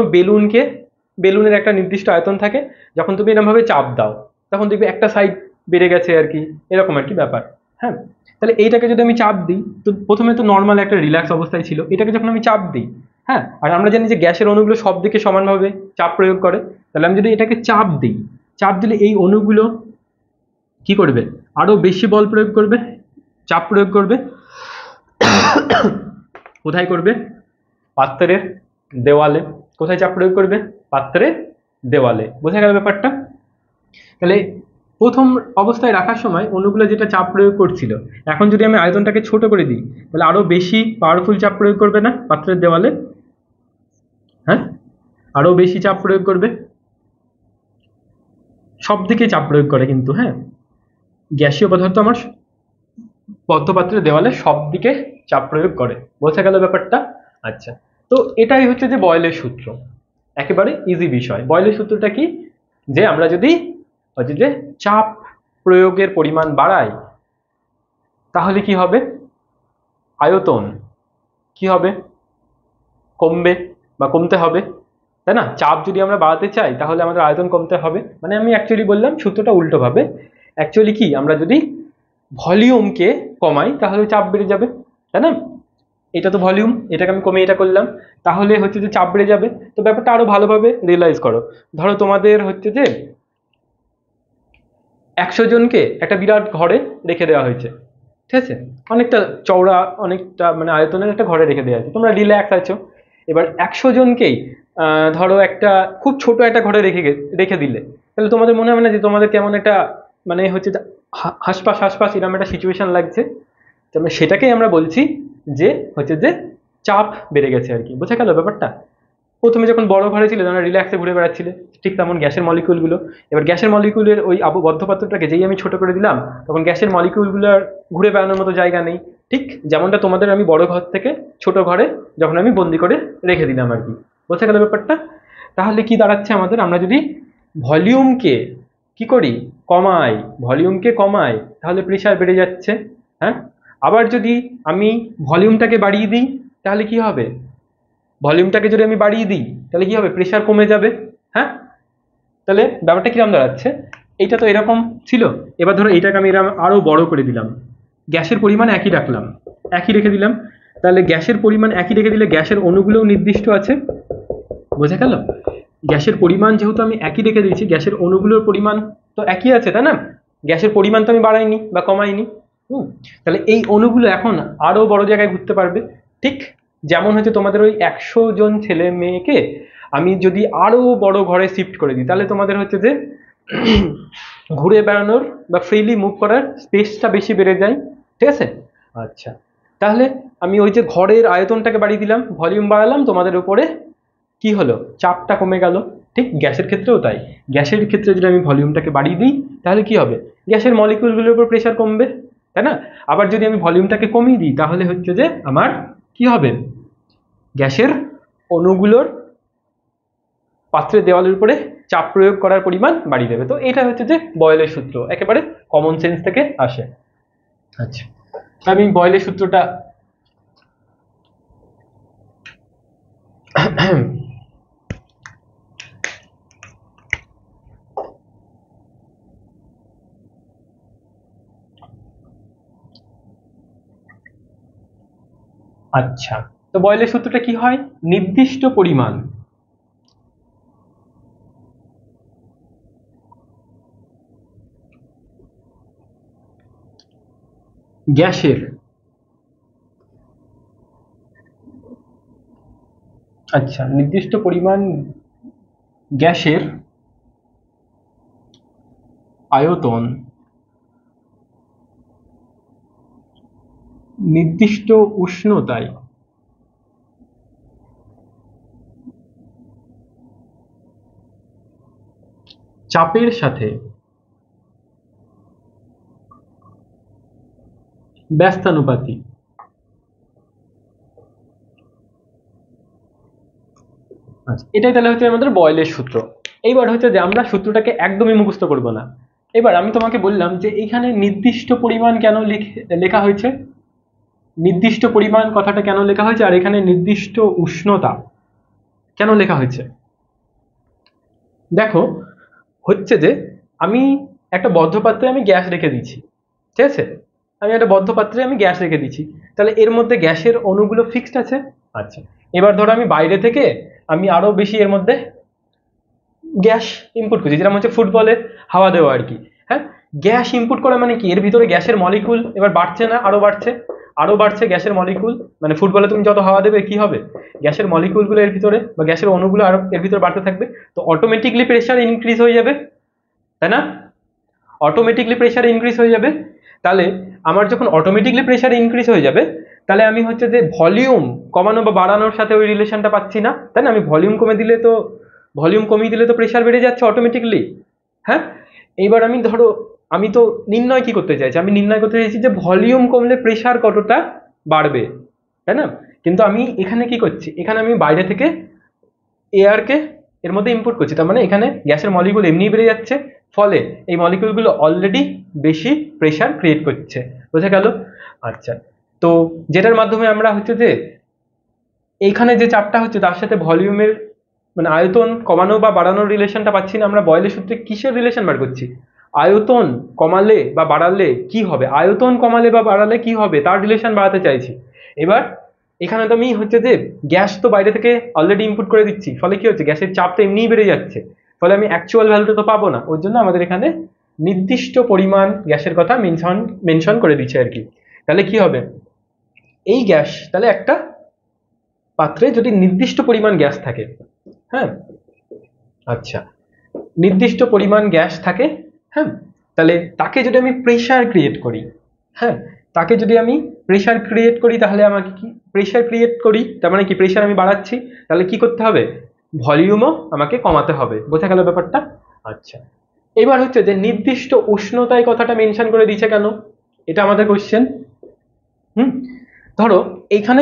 বেলুনের একটা নির্দিষ্ট আয়তন থাকে, যখন তুমি এরকম ভাবে চাপ দাও তখন দেখবে একটা সাইড বেড়ে গেছে আর কি, এরকম আর কি ব্যাপার। হ্যাঁ, তাহলে এইটাকে যদি আমি চাপ দিই, তো প্রথমে তো নর্মাল একটা রিল্যাক্স অবস্থায় ছিল, এটাকে যখন আমি চাপ দিই, হ্যাঁ, আর আমরা জানি যে গ্যাসের অণুগুলো সব দিকে সমানভাবে চাপ প্রয়োগ করে, তাহলে আমি যদি এটাকে চাপ দিই, চাপ দিলে এই অণুগুলো কি করবে? আরো বেশি বল প্রয়োগ করবে, চাপ প্রয়োগ করবে। কোথায় করবে? পাত্রের দেওয়ালে। কোথায় চাপ প্রয়োগ করবে? পাত্রের দেওয়ালে। বোঝা গেল ব্যাপারটা? তাহলে প্রথম অবস্থায় রাখার সময় অণুগুলো যেটা চাপ প্রয়োগ করছিল, এখন যদি আমি আয়তনটাকে ছোট করে দিই, তাহলে আরো বেশি পাওয়ারফুল চাপ প্রয়োগ করবে না পাত্রের দেওয়ালে? হ্যাঁ, আরো বেশি চাপ প্রয়োগ করবে। সব দিকে চাপ প্রয়োগ করে কিন্তু, হ্যাঁ, গ্যাসীয় পদার্থ আমার বদ্ধপাত্রের দেওয়ালে সব দিকে চাপ প্রয়োগ করে। বোঝা গেল ব্যাপারটা? আচ্ছা, তো এটাই হচ্ছে যে বয়েলের সূত্র, একেবারে ইজি বিষয়। বয়েলের সূত্রটা কি? যে আমরা যদি হচ্ছে যে চাপ প্রয়োগের পরিমাণ বাড়াই, তাহলে কি হবে? আয়তন কি হবে? কমবে বা কমতে হবে, তাই না? চাপ যদি আমরা বাড়াতে চাই তাহলে আমাদের আয়তন কমতে হবে। মানে আমি অ্যাকচুয়ালি বললাম সূত্রটা উল্টো ভাবে। অ্যাকচুয়ালি কি, আমরা যদি ভলিউমকে কমাই তাহলে চাপ বেড়ে যাবে, তাই না? এটা তো ভলিউম, এটাকে আমি কমিয়ে এটা করলাম, তাহলে হচ্ছে যে চাপ বেড়ে যাবে। তো ব্যাপারটা আরো ভালোভাবে রিয়েলাইজ করো। ধরো তোমাদের হচ্ছে যে 100 জনকে একটা বিরাট ঘরে রেখে দেওয়া হয়েছে, ঠিক আছে, অনেকটা চওড়া, অনেকটা মানে আয়তনের একটা ঘরে রেখে দেওয়া আছে, তোমরা রিল্যাক্স আছো। এবার 100 জনকেই ধরো একটা খুব ছোট একটা ঘরে রেখে দিলে, তাহলে তোমাদের মনে হবে না যে তোমাদের কেমন একটা মানে হচ্ছে যে হাসপাস হাসপাস এরকম একটা সিচুয়েশন লাগছে? তাহলে সেটাকেই আমরা বলছি যে হচ্ছে যে চাপ বেড়ে গেছে আর কি। বোঝা গেল ব্যাপারটা? প্রথমে যখন বড় ঘরে ছিল তখন রিল্যাক্সে ঘুরে বেড়াচ্ছিলে, ঠিক তেমন গ্যাসের মলিকিউলগুলো, এবার গ্যাসের মলিকিউলের ওই আবদ্ধ পাত্রটাকে যেই আমি ছোট করে দিলাম, তখন গ্যাসের মলিকিউলগুলোর ঘুরে বেড়ানোর মতো জায়গা নেই। ঠিক যেমনটা তোমাদের আমি বড় ঘর থেকে ছোট ঘরে যখন আমি বন্দি করে রেখে দিলাম আর কি। বোঝা গেল ব্যাপারটা? তাহলে কি দাঁড়াচ্ছে আমাদের, আমরা যদি ভলিউমকে কি করি, কমাই, ভলিউমকে কমাই, তাহলে প্রেশার বেড়ে যাচ্ছে। হ্যাঁ, আবার যদি আমি ভলিউমটাকে বাড়িয়ে দিই তাহলে কি হবে, ভলিউমটাকে যদি আমি বাড়িয়ে দিই তাহলে কি হবে, প্রেশার কমে যাবে। হ্যাঁ, তাহলে ব্যাপারটা কিরকম দাঁড়াচ্ছে, এইটা তো এরকম ছিল, এবার ধরো এইটাকে আমি এরকম আরো বড় করে দিলাম, গ্যাসের পরিমাণ একই রাখলাম, একই রেখে দিলাম, তাহলে গ্যাসের পরিমাণ একই রেখে দিলে গ্যাসের অণুগুলোও নির্দিষ্ট আছে। বোঝা গেল? গ্যাসের পরিমাণ যেহেতু আমি একই রেখে দিয়েছি, গ্যাসের অণুগুলোর পরিমাণ তো একই আছে, তাই না? গ্যাসের পরিমাণ তো আমি বাড়াইনি বা কমাইনি। তাহলে এই অণুগুলো এখন আরো বড় জায়গায় ঘুরতে পারবে। ঠিক যেমন হচ্ছে তোমাদের ওই 100 জন ছেলে মেয়েকে আমি যদি আরো বড় ঘরে শিফট করে দিই, তাহলে তোমাদের হচ্ছে যে ঘুরে বেড়ানোর বা ফ্রিলি মুভ করার স্পেসটা বেশি বেড়ে যায়। ঠিক আছে? আচ্ছা, তাহলে আমি ওই যে ঘরের আয়তনটাকে বাড়িয়ে দিলাম, ভলিউম বাড়ালাম, তোমাদের উপরে কি হলো, চাপটা কমে গেল। ঠিক গ্যাসের ক্ষেত্রেও তাই, গ্যাসের ক্ষেত্রে যদি আমি ভলিউমটাকে বাড়িয়ে দিই তাহলে কি হবে, গ্যাসের মলিকিউলগুলোর উপর প্রেশার কমবে, তাই না? আবার যদি আমি ভলিউমটাকে কমিয়ে দিই তাহলে হচ্ছে যে আমার কি হবে, গ্যাসের অণুগুলোর পাত্রের দেওয়ালের উপরে চাপ প্রয়োগ করার পরিমাণ বাড়িয়ে দেবে। তো এটা হচ্ছে যে বয়েলের সূত্র, একেবারে কমন সেন্স থেকে আসে। আচ্ছা, আমি বয়েলের সূত্রটা আচ্ছা, তো বয়েলের সূত্রটা কি হয়, নির্দিষ্ট পরিমাণ গ্যাসের, আচ্ছা, নির্দিষ্ট পরিমাণ গ্যাসের আয়তন নির্দিষ্ট উষ্ণতায় চাপের সাথে ব্যস্তানুপাতিক। আচ্ছা, এটাই তাহলে হচ্ছে আমাদের বয়েলের সূত্র। এইবার হচ্ছে যে আমরা সূত্রটাকে একদমই মুখস্থ করব না। এবার আমি তোমাকে বললাম যে এখানে নির্দিষ্ট পরিমাণ কেন লেখা হয়েছে, নির্দিষ্ট পরিমাণ কথাটা কেন লেখা হয়েছে, আর এখানে নির্দিষ্ট উষ্ণতা কেন লেখা হয়েছে। দেখো, হচ্ছে যে আমি একটা বদ্ধ পাত্রে আমি গ্যাস রেখে দিচ্ছি, ঠিক আছে, আমি একটা বদ্ধ পাত্রে আমি গ্যাস রেখে দিচ্ছি, তাহলে এর মধ্যে গ্যাসের অণুগুলো ফিক্সড আছে। আচ্ছা, এবার ধরো আমি বাইরে থেকে আমি আরো বেশি এর মধ্যে গ্যাস ইনপুট করছি, যেটা হচ্ছে ফুটবলে হাওয়া দেওয়া আর কি। হ্যাঁ, গ্যাস ইনপুট করা মানে কি, এর ভিতরে গ্যাসের মলিকুল এবার বাড়ছে না আরো বাড়ছে, আরো বাড়ছে গ্যাসের মলিকুল, মানে ফুটবলে তুমি যত হাওয়া দেবে কি হবে, গ্যাসের মলিকুলগুলো এর ভিতরে বা গ্যাসের অণুগুলো আরো এর ভিতরে বাড়তে থাকবে, তো অটোমেটিকলি প্রেশার ইনক্রিজ হয়ে যাবে, তাই না? অটোমেটিকলি প্রেশার ইনক্রিজ হয়ে যাবে। তাহলে আমার যখন অটোমেটিকলি প্রেশার ইনক্রিজ হয়ে যাবে, তাহলে আমি হচ্ছে যে ভলিউম কমানো বা বাড়ানোর সাথে ওই রিলেশনটা পাচ্ছি না, তাই না? আমি ভলিউম কমিয়ে দিলে তো প্রেশার বেড়ে যাচ্ছে অটোমেটিকলি। হ্যাঁ, এইবার আমি ধরো আমি তো নির্ণয় কি করতে চাইছি, আমি নির্ণয় করতে চাইছি যে ভলিউম কমলে প্রেশার কতটা বাড়বে, তাই না? কিন্তু আমি এখানে কি করছি, এখানে আমি বাইরে থেকে এয়ারকে এর মধ্যে ইনপুট করছি, তার মানে এখানে গ্যাসের মলিকুল এমনিই বেড়ে যাচ্ছে, ফলে এই মলিকুলগুলো অলরেডি বেশি প্রেশার ক্রিয়েট করছে। বোঝা গেল? আচ্ছা, তো যেটার মাধ্যমে আমরা হচ্ছে যে এইখানে যে চাপটা হচ্ছে তার সাথে ভলিউমের মানে আয়তন কমানো বা বাড়ানোর রিলেশনটা পাচ্ছি না, আমরা বয়েলের সূত্রে কিসের রিলেশন বার করছি, আয়তন কমালে বা বাড়ালে কি হবে, আয়তন কমালে বা বাড়ালে কি হবে তার রিলেশন বাড়াতে চাইছি। এবার এখানে তো আমি হচ্ছে যে গ্যাস তো বাইরে থেকে অলরেডি ইনপুট করে দিচ্ছি, ফলে কি হচ্ছে গ্যাসের চাপ তো এমনিই বেড়ে যাচ্ছে, ফলে আমি অ্যাকচুয়াল ভ্যালুটা তো পাবো না। ওর জন্য আমাদের এখানে নির্দিষ্ট পরিমাণ গ্যাসের কথা মেনশন করে দিচ্ছে আর কি। তাহলে কি হবে, এই গ্যাস তাহলে একটা পাত্রে যদি নির্দিষ্ট পরিমাণ গ্যাস থাকে, হ্যাঁ আচ্ছা, নির্দিষ্ট পরিমাণ গ্যাস থাকে, হ্যাঁ, তাহলে তাকে যদি আমি প্রেশার ক্রিয়েট করি, হ্যাঁ, তাকে যদি আমি প্রেশার ক্রিয়েট করি তাহলে আমাকে কি প্রেশার ক্রিয়েট করি, তার মানে কি প্রেশার আমি বাড়াচ্ছি, তাহলে কি করতে হবে, ভলিউমও আমাকে কমাতে হবে। বোঝা গেল ব্যাপারটা? আচ্ছা, এবার হচ্ছে যে নির্দিষ্ট উষ্ণতায় কথাটা মেনশন করে দিয়েছে কেন, এটা আমাদের কোশ্চেন। ধরো এইখানে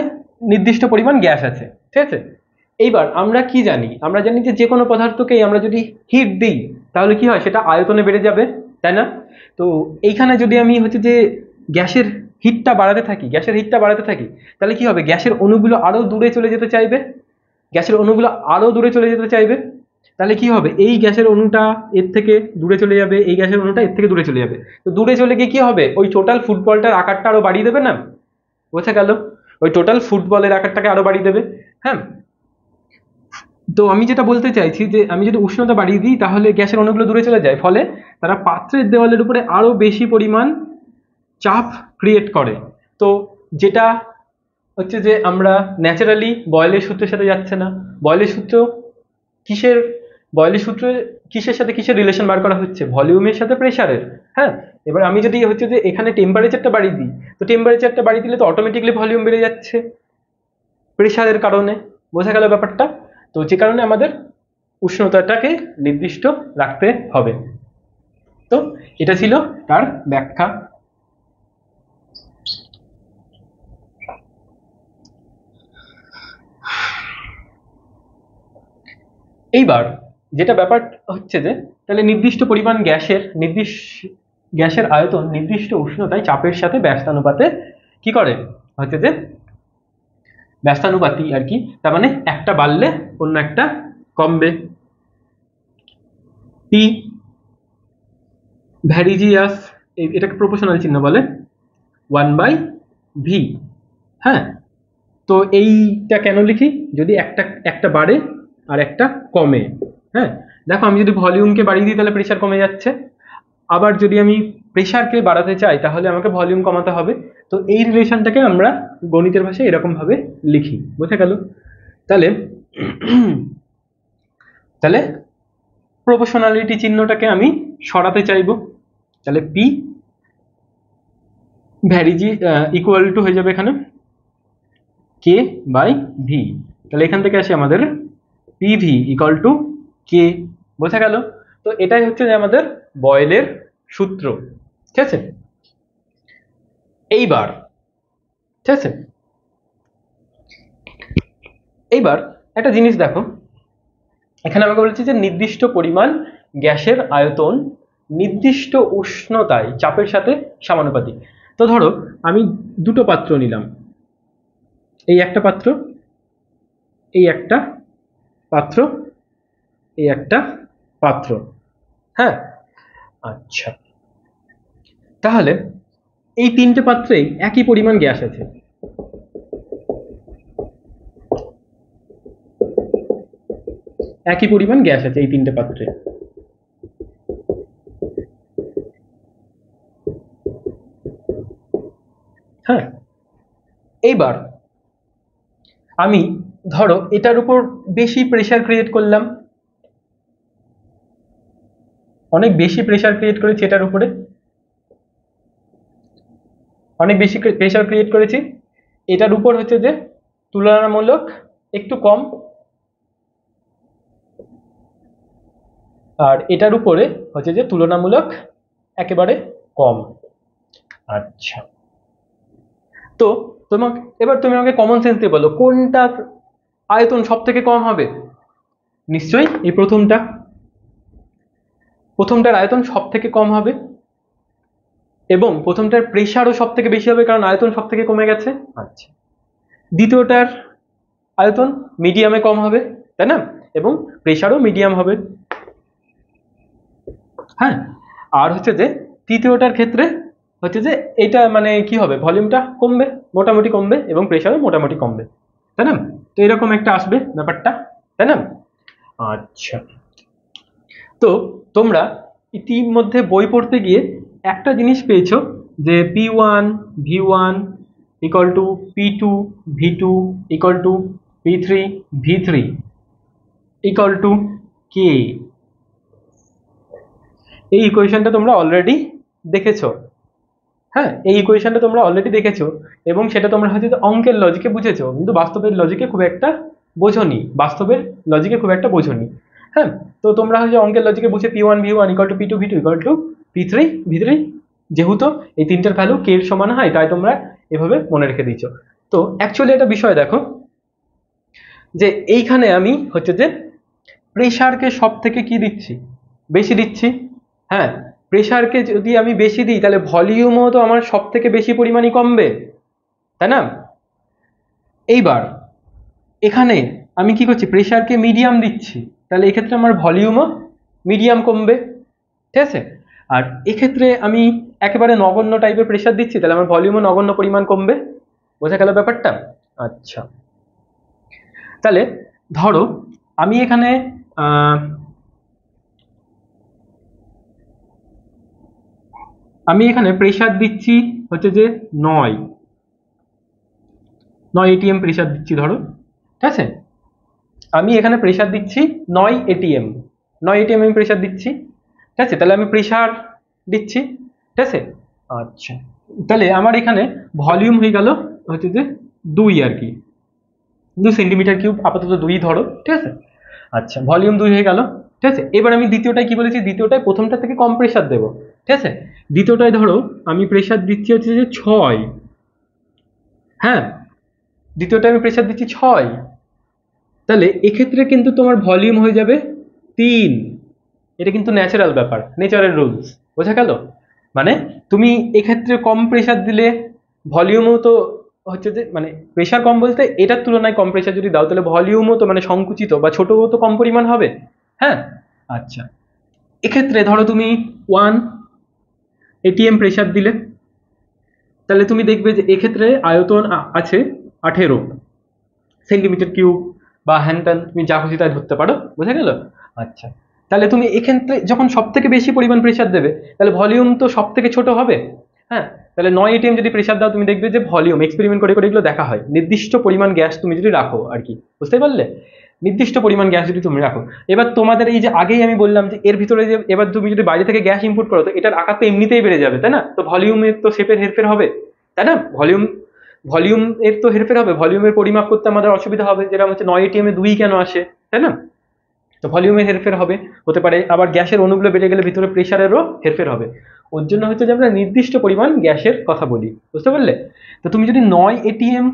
নির্দিষ্ট পরিমাণ গ্যাস আছে, ঠিক আছে, এইবার আমরা কি জানি, আমরা জানি যে যে কোনো পদার্থকেই আমরা যদি হিট দিই তাহলে কি হয়, সেটা আয়তনে বেড়ে যাবে, তাই না? তো এইখানে যদি আমি হচ্ছে যে গ্যাসের হিটটা বাড়াতে থাকি, তাহলে কি হবে, গ্যাসের অণুগুলো আরো দূরে চলে যেতে চাইবে, তাহলে কি হবে, এই গ্যাসের অণুটা এর থেকে দূরে চলে যাবে, এই গ্যাসের অণুটা এর থেকে দূরে চলে যাবে। তো দূরে চলে গিয়ে কি হবে, ওই টোটাল ফুটবলটার আকারটা আরো বাড়িয়ে দেবে না? বোঝা গেল, ওই টোটাল ফুটবলের আকারটাকে আরো বাড়িয়ে দেবে। হ্যাঁ, তো আমি যেটা বলতে চাইছি যে আমি যদি উষ্ণতা বাড়িয়ে দিই তাহলে গ্যাসের অণুগুলো দূরে চলে যায়, ফলে তারা পাত্রের দেওয়ালের উপরে আরো বেশি পরিমাণ চাপ ক্রিয়েট করে। তো যেটা হচ্ছে যে আমরা ন্যাচারালি বয়েলের সূত্রের সাথে যাচ্ছে না। বয়েলের সূত্র কিসের, বয়েলের সূত্রে কিসের সাথে কিসের রিলেশন বার করা হচ্ছে, ভলিউমের সাথে প্রেসারের। হ্যাঁ, এবার আমি যদি হচ্ছে যে এখানে টেম্পারেচারটা বাড়িয়ে দিই, তো টেম্পারেচারটা বাড়িয়ে দিলে তো অটোমেটিকলি ভলিউম বেড়ে যাচ্ছে প্রেসারের কারণে। বোঝা গেল ব্যাপারটা? তো যে কারণে আমাদের উষ্ণতাটাকে নির্দিষ্ট রাখতে হবে। তো এটা ছিল তার ব্যাখ্যা। এইবার যেটা ব্যাপার হচ্ছে যে তাহলে নির্দিষ্ট পরিমাণ গ্যাসের আয়তন নির্দিষ্ট উষ্ণতায় চাপের সাথে ব্যস্তানুপাতে কি করে, হচ্ছে যে ব্যস্তানুপাতি আর কি, তার মানে একটা বাড়লে অন্য একটা কমবে। পি ভ্যারিজিয়াস, এটাকে প্রপোর্শনাল চিহ্ন বলে, 1/v। হ্যাঁ, তো এইটা কেন লিখি, যদি একটা বাড়ে আর একটা কমে। হ্যাঁ, দেখো আমি যদি ভলিউমকে বাড়িয়ে দিই তাহলে প্রেশার কমে যাচ্ছে, আবার যদি আমি প্রেশারকে বাড়াতে চাই তাহলে আমাকে ভলিউম কমাতে হবে। তো এই রিলেশনটাকে আমরা গণিতের ভাষায় এরকম ভাবে লিখি। বোঝা গেল? তাহলে তাহলে প্রপোর্শনালিটি চিহ্নটাকে আমি সরাতে চাইবো, তাহলে পি ভ্যারিজি ইকুয়াল টু হয়ে যাবে এখানে কে বাই ভি। তাহলে এখান থেকে আসে আমাদের পিভি ইকুয়াল টু কে। বোঝা গেল? তো এটাই হচ্ছে যে আমাদের বয়েলের সূত্র। ঠিক আছে, এইবার ঠিক আছে, এইবার একটা জিনিস দেখো, এখানে আমাকে বলেছে যে নির্দিষ্ট পরিমাণ গ্যাসের আয়তন নির্দিষ্ট উষ্ণতায় চাপের সাথে সমানুপাতিক। তো ধরো আমি দুটো পাত্র নিলাম, এই একটা পাত্র, এই একটা পাত্র, এই একটা পাত্র। হ্যাঁ, আচ্ছা, তাহলে এই তিনটে পাত্রেই একই পরিমাণ গ্যাস আছে। একই পরিমাণ গ্যাস আছে এই তিনটে পাত্রে। হ্যাঁ, এইবার আমি ধরো এটার উপর বেশি প্রেসার ক্রিয়েট করলাম, অনেক বেশি প্রেসার ক্রিয়েট করেছি এটার উপরে, অনেক বেশি প্রেসার ক্রিয়েট করেছি, এটার উপর হচ্ছে যে তুলনামূলক একটু কম, আর এটার উপরে হচ্ছে যে তুলনামূলক একেবারে কম। আচ্ছা, তো তোমাকে এবার তুমি আমাকে কমন সেন্স দিয়ে বলো কোনটা আয়তন সব থেকে কম হবে? নিশ্চয়ই এই প্রথমটার আয়তন সব থেকে কম হবে, এবং প্রথমটার প্রেসারও সব থেকে বেশি হবে কারণ আয়তন সব থেকে কমে গেছে। আচ্ছা, দ্বিতীয়টার আয়তন মিডিয়ামে কম হবে, তাই না, এবং প্রেসারও মিডিয়াম হবে। হ্যাঁ, আর হচ্ছে যে তৃতীয়টার ক্ষেত্রে হচ্ছে যে এটা মানে কি হবে, ভলিউমটা কমবে, মোটামুটি কমবে, এবং প্রেশারও মোটামুটি কমবে, তাই না? তো এরকম একটা আসবে ব্যাপারটা, তাই না? আচ্ছা, তো তোমরা ইতিমধ্যে বই পড়তে গিয়ে একটা জিনিস পেয়েছো যে P1 V1 equal to P2 V2 equal to P3 V3 equal to K। এই ইকুয়েশনটা তোমরা অলরেডি দেখেছো। হ্যাঁ, এই ইকুয়েশনটা তোমরা অলরেডি দেখেছো, এবং সেটা তোমরা হয়তো অঙ্কের লজিকে বুঝেছো, কিন্তু বাস্তবের লজিকে খুব একটা বোঝোনি, হ্যাঁ, তো তোমরা হয়তো অঙ্কের লজিকে বুঝে P1 V1 equal to P2 V2 equal to P3 V3, যেহেতু এই তিনটার ভ্যালু কে এর সমান হয়, তাই তোমরা এভাবে মনে রেখে দিচ্ছ। তো অ্যাকচুয়ালি একটা বিষয় দেখো, যে এইখানে আমি হচ্ছে যে প্রেশারকে সব থেকে কি দিচ্ছি, বেশি দিচ্ছি। হ্যাঁ, প্রেশারকে যদি আমি বেশি দিই তাহলে ভলিউমও তো আমার সব থেকে বেশি পরিমাণই কমবে, তাই না? এইবার এখানে আমি কি করছি, প্রেশারকে মিডিয়াম দিচ্ছি, তাহলে এক্ষেত্রে আমার ভলিউমও মিডিয়াম কমবে, ঠিক আছে? আর এক্ষেত্রে আমি একেবারে নগণ্য টাইপের প্রেশার দিচ্ছি, তাহলে আমার ভলিউমও নগণ্য পরিমাণ কমবে। বোঝা গেল ব্যাপারটা? আচ্ছা, তাহলে ধরো আমি এখানে প্রেশার দিচ্ছি হচ্ছে যে 9 ATM প্রেশার দিচ্ছি ধরো, ঠিক আছে? আমি এখানে প্রেশার দিচ্ছি 9 ATM আমি প্রেশার দিচ্ছি, ঠিক আছে? তাহলে আমি প্রেশার দিচ্ছি, ঠিক আছে? আচ্ছা, তাহলে আমার এখানে ভলিউম হয়ে গেল হচ্ছে যে 2 আর কি, 2 সেন্টিমিটার কিউব, আপাতত 2 ধরো, ঠিক আছে? আচ্ছা, ভলিউম 2 হয়ে গেল, ঠিক আছে? এবার আমি দ্বিতীয়টায় কি বলেছি, দ্বিতীয়টায় প্রথমটা থেকে কম প্রেশার দেবো, ঠিক আছে? দ্বিতীয়টায় ধরো আমি প্রেশার দিচ্ছি হচ্ছে যে 6, হ্যাঁ, দ্বিতীয়টায় আমি প্রেশার দিচ্ছি 6, তাহলে এক্ষেত্রে কিন্তু তোমার ভলিউম হয়ে যাবে 3। এটা কিন্তু ন্যাচারাল ব্যাপার, নেচারের রুলস। বোঝা গেল? মানে তুমি এক্ষেত্রে কম প্রেশার দিলে ভলিউমও তো হচ্ছে যে, মানে প্রেশার কম বলতে এটার তুলনায় কম প্রেশার যদি দাও তাহলে ভলিউমও তো মানে সংকুচিত বা ছোটও তো কম পরিমাণ হবে, হ্যাঁ? আচ্ছা, এক্ষেত্রে ধরো তুমি 1 ATM প্রেশার দিলে, তাহলে তুমি দেখবে যে এক্ষেত্রে আয়তন আছে 18 সেন্টিমিটার কিউব, বা হ্যান ত্যান তুমি যা খুশি তাই ধরতে পারো। বোঝা গেল? আচ্ছা, তাহলে তুমি এক্ষেত্রে যখন সব থেকে বেশি পরিমাণ প্রেশার দেবে তাহলে ভলিউম তো সব থেকে ছোট হবে, হ্যাঁ? তাহলে 9 ATM যদি প্রেশার দাও, তুমি দেখবে যে ভলিউম, এক্সপেরিমেন্ট করে করে এগুলো দেখা হয়, নির্দিষ্ট পরিমাণ গ্যাস তুমি যদি রাখো আর কি, বুঝতে পারলে? নির্দিষ্ট পরিমাণ গ্যাস যদি তুমি রাখো, এবার তোমাদের এই যে আগেই আমি বললাম যে এর ভিতরে যে এবার তুমি যদি বাইরে থেকে গ্যাস ইনপুট করো, তো এটার আকার তো এমনিতেই বেড়ে যাবে, তাই না? তো ভলিউমের তো শেপের হেরফের হবে, তাই না? ভলিউম এর তো হেরফের হবে, ভলিউমের পরিমাপ করতে আমাদের অসুবিধা হবে, যেটা হচ্ছে 9 ATM এ 2 কেন আসে, তাই না? তো ভলিউমের হেরফের হবে, হতে পারে আবার গ্যাসের অণুগুলো বেড়ে গেলে ভিতরে প্রেশারেরও হেরফের হবে। ওর জন্য হচ্ছে যে আমরা নির্দিষ্ট পরিমাণ গ্যাসের কথা বলি, বুঝতে পারলে? তো তুমি যদি 9 ATM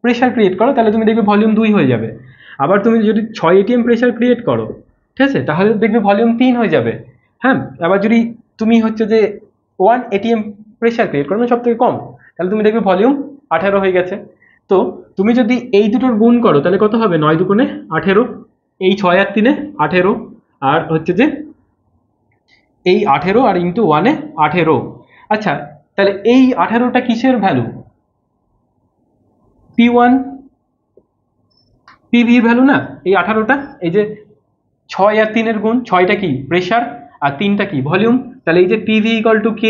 প্রেশার ক্রিয়েট করো তাহলে তুমি দেখবে ভলিউম 2 হয়ে যাবে। আবার তুমি যদি 6 ATM প্রেশার ক্রিয়েট করো, ঠিক আছে, তাহলে দেখবে ভলিউম 3 হয়ে যাবে, হ্যাঁ? আবার যদি তুমি হচ্ছে যে 1 ATM প্রেশার ক্রিয়েট করো, মানে সব থেকে কম, তাহলে তুমি দেখবে ভলিউম 18 হয়ে গেছে। তো তুমি যদি এই দুটোর গুণ করো তাহলে কত হবে, 9 দুগুণে 18, এই 6 আর 3-এ 18, আর হচ্ছে যে এই 18 আর ইন্টু 1-এ 18। আচ্ছা, তাহলে এই 18টা কিসের ভ্যালু? P1 PV এর ভ্যালু না এই 18টা? এই যে 6 আর 3-এর গুণ, 6টা কি প্রেশার আর 3টা কি ভলিউম, তাহলে এই যে PV ইকুয়াল টু K,